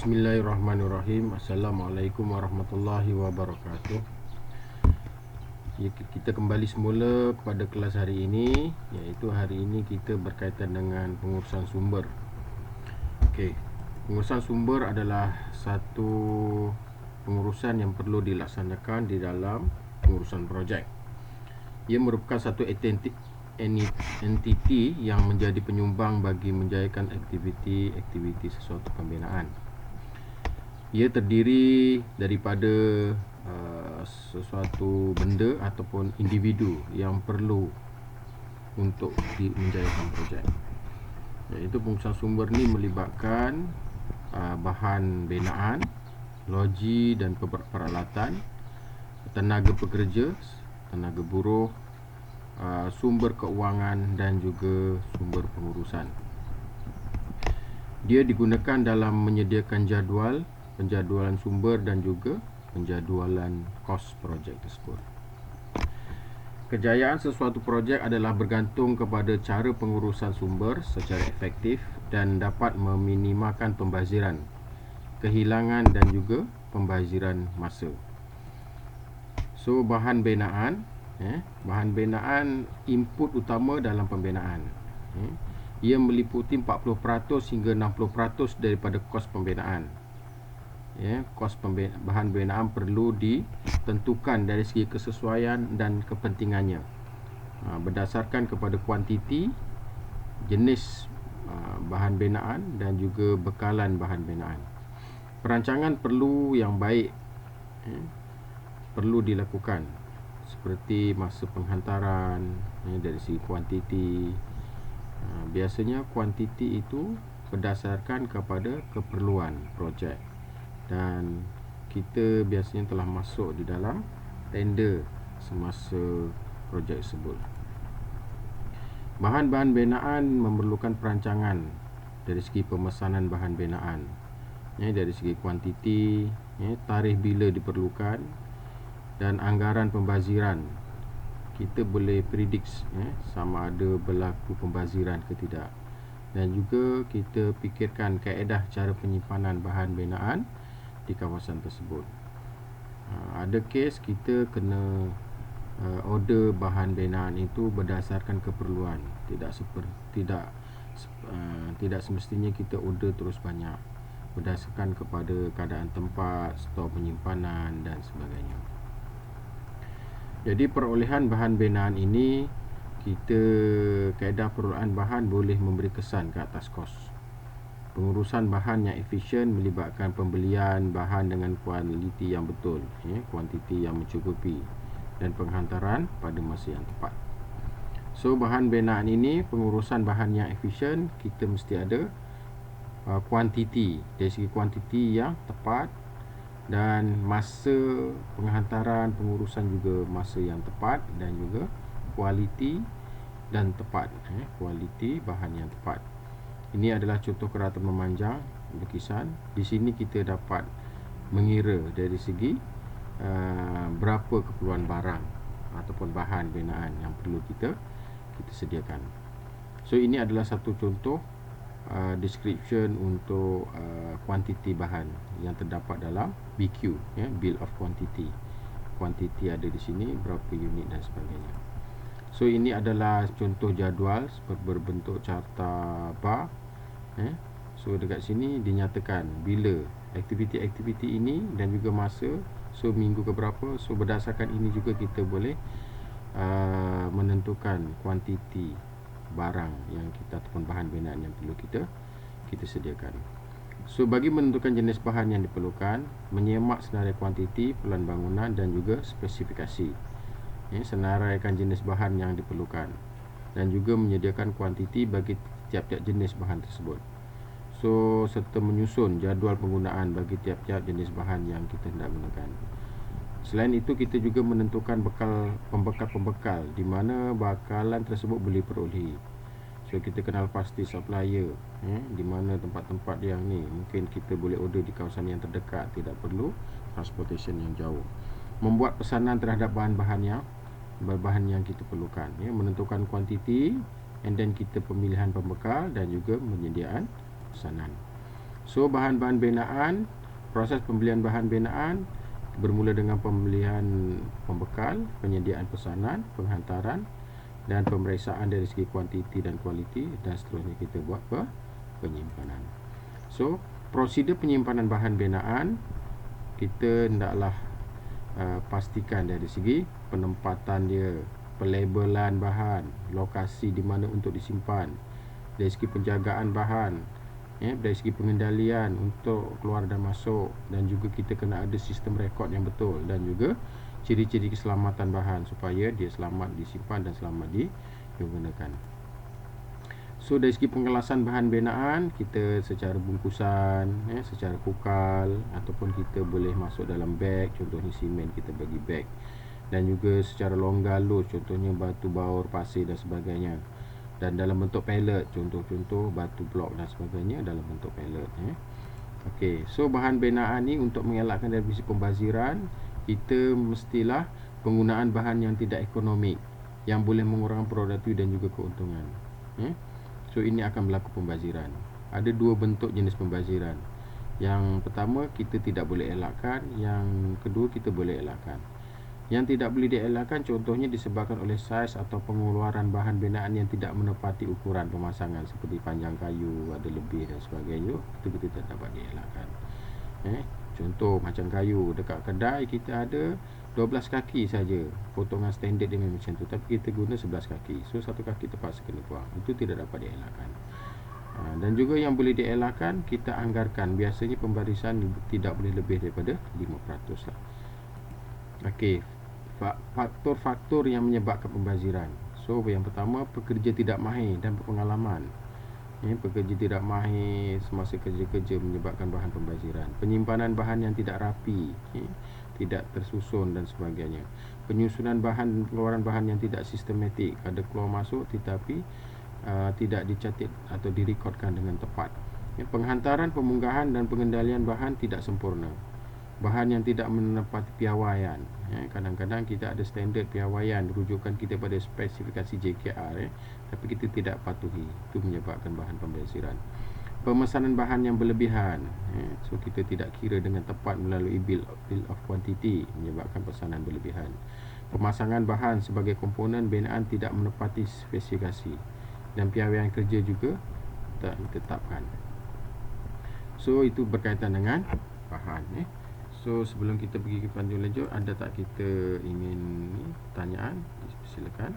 Bismillahirrahmanirrahim. Assalamualaikum warahmatullahi wabarakatuh. Kita kembali semula pada kelas hari ini, iaitu hari ini kita berkaitan dengan pengurusan sumber. Pengurusan sumber adalah satu pengurusan yang perlu dilaksanakan di dalam pengurusan projek. Ia merupakan satu entiti yang menjadi penyumbang bagi menjayakan aktiviti sesuatu pembinaan. Ia terdiri daripada sesuatu benda ataupun individu yang perlu untuk menjayakan projek. Iaitu pengurusan sumber ni melibatkan bahan binaan, logi dan peralatan, tenaga pekerja, tenaga buruh, sumber keuangan dan juga sumber pengurusan. Dia digunakan dalam menyediakan penjadualan sumber dan juga penjadualan kos projek tersebut. Kejayaan sesuatu projek adalah bergantung kepada cara pengurusan sumber secara efektif dan dapat meminimalkan pembaziran, kehilangan dan juga pembaziran masa. So, bahan binaan input utama dalam pembinaan. Ia meliputi 40% hingga 60% daripada kos pembinaan. Kos bahan binaan perlu ditentukan dari segi kesesuaian dan kepentingannya berdasarkan kepada kuantiti, jenis bahan binaan dan juga bekalan bahan binaan. Perancangan perlu yang baik perlu dilakukan, seperti masa penghantaran dari segi kuantiti. Biasanya kuantiti itu berdasarkan kepada keperluan projek, dan kita biasanya telah masuk di dalam tender semasa projek tersebut. Bahan-bahan binaan memerlukan perancangan dari segi pemesanan bahan binaan, dari segi kuantiti, tarikh bila diperlukan, dan anggaran pembaziran. Kita boleh predict sama ada berlaku pembaziran ke tidak, dan juga kita fikirkan kaedah cara penyimpanan bahan binaan di kawasan tersebut. Ada kes kita kena order bahan binaan itu berdasarkan keperluan, tidak semestinya kita order terus banyak, berdasarkan kepada keadaan tempat, stok penyimpanan dan sebagainya. Jadi perolehan bahan binaan ini, kaedah perolehan bahan boleh memberi kesan ke atas kos. Pengurusan bahan yang efisien melibatkan pembelian bahan dengan kualiti yang betul, kuantiti yang mencukupi, dan penghantaran pada masa yang tepat. So, bahan binaan ini, pengurusan bahan yang efisien, kita mesti ada kuantiti, dari segi kuantiti yang tepat, dan masa penghantaran, pengurusan juga masa yang tepat, dan juga kualiti dan tepat, kualiti bahan yang tepat. Ini adalah contoh keratan memanjang lukisan. Di sini kita dapat mengira dari segi berapa keperluan barang ataupun bahan binaan yang perlu kita sediakan. So, ini adalah satu contoh description untuk kuantiti bahan yang terdapat dalam BQ, Bill of Quantity. Kuantiti ada di sini, berapa unit dan sebagainya. So, ini adalah contoh jadual berbentuk carta bar. So, dekat sini dinyatakan bila aktiviti-aktiviti ini dan juga masa. So, minggu ke berapa. So, berdasarkan ini juga kita boleh menentukan kuantiti barang yang kita ataupun bahan binaan yang perlu kita sediakan. So, bagi menentukan jenis bahan yang diperlukan, menyemak senarai kuantiti, pelan bangunan dan juga spesifikasi, senaraikan jenis bahan yang diperlukan, dan juga menyediakan kuantiti bagi tiap-tiap jenis bahan tersebut. So, serta menyusun jadual penggunaan bagi tiap-tiap jenis bahan yang kita hendak gunakan. Selain itu, kita juga menentukan pembekal di mana bakalan tersebut boleh perolehi. So, kita kenal pasti supplier, di mana tempat-tempat yang ni mungkin kita boleh order di kawasan yang terdekat, tidak perlu transportation yang jauh. Membuat pesanan terhadap bahan-bahan yang kita perlukan, menentukan kuantiti, and then kita pemilihan pembekal dan juga penyediaan pesanan. So bahan-bahan binaan, proses pembelian bahan binaan bermula dengan pembelian pembekal, penyediaan pesanan, penghantaran dan pemeriksaan dari segi kuantiti dan kualiti, dan seterusnya kita buat penyimpanan. So prosedur penyimpanan bahan binaan, kita hendaklah pastikan dari segi penempatan dia, pelabelan bahan, lokasi di mana untuk disimpan, dari segi penjagaan bahan, dari segi pengendalian untuk keluar dan masuk, dan juga kita kena ada sistem rekod yang betul, dan juga ciri-ciri keselamatan bahan supaya dia selamat disimpan dan selamat digunakan. So dari segi pengelasan bahan binaan, kita secara bungkusan, secara pukal, ataupun kita boleh masuk dalam beg, contohnya simen kita bagi beg, dan juga secara longgar load, contohnya batu baur, pasir dan sebagainya, dan dalam bentuk pellet, contoh-contoh batu blok dan sebagainya dalam bentuk pellet. Okey, so bahan binaan ni untuk mengelakkan dari sisi pembaziran, kita mestilah penggunaan bahan yang tidak ekonomik, yang boleh mengurangkan produktif dan juga keuntungan. So ini akan berlaku pembaziran. Ada dua bentuk jenis pembaziran. Yang pertama kita tidak boleh elakkan, yang kedua kita boleh elakkan. Yang tidak boleh dielakkan contohnya disebabkan oleh saiz atau pengeluaran bahan binaan yang tidak menepati ukuran pemasangan, seperti panjang kayu ada lebih dan sebagainya, itu kita tidak dapat dielakkan. Contoh macam kayu dekat kedai kita ada 12 kaki saja, potongan standard dia macam tu, tapi kita guna 11 kaki, so satu kaki terpaksa kena buang, itu tidak dapat dielakkan. Dan juga yang boleh dielakkan, kita anggarkan biasanya pembarisan tidak boleh lebih daripada 5% lah. Okey, faktor-faktor yang menyebabkan pembaziran. So yang pertama, pekerja tidak mahir dan berpengalaman. Pekerja tidak mahir semasa kerja-kerja menyebabkan bahan pembaziran. Penyimpanan bahan yang tidak rapi, tidak tersusun dan sebagainya. Penyusunan bahan, pengeluaran bahan yang tidak sistematik, ada keluar masuk tetapi tidak dicatat atau direkodkan dengan tepat. Penghantaran, pemunggahan dan pengendalian bahan tidak sempurna. Bahan yang tidak menepati piawaian, kadang-kadang kita ada standard piawaian, rujukan kita pada spesifikasi JKR, tapi kita tidak patuhi, itu menyebabkan bahan pembaziran. Pemesanan bahan yang berlebihan, so kita tidak kira dengan tepat melalui bill of quantity, menyebabkan pesanan berlebihan. Pemasangan bahan sebagai komponen binaan tidak menepati spesifikasi, dan piawaian kerja juga tak ditetapkan. So itu berkaitan dengan bahan. So sebelum kita pergi ke panjang lanjut, ada tak kita ingin pertanyaan? Silakan.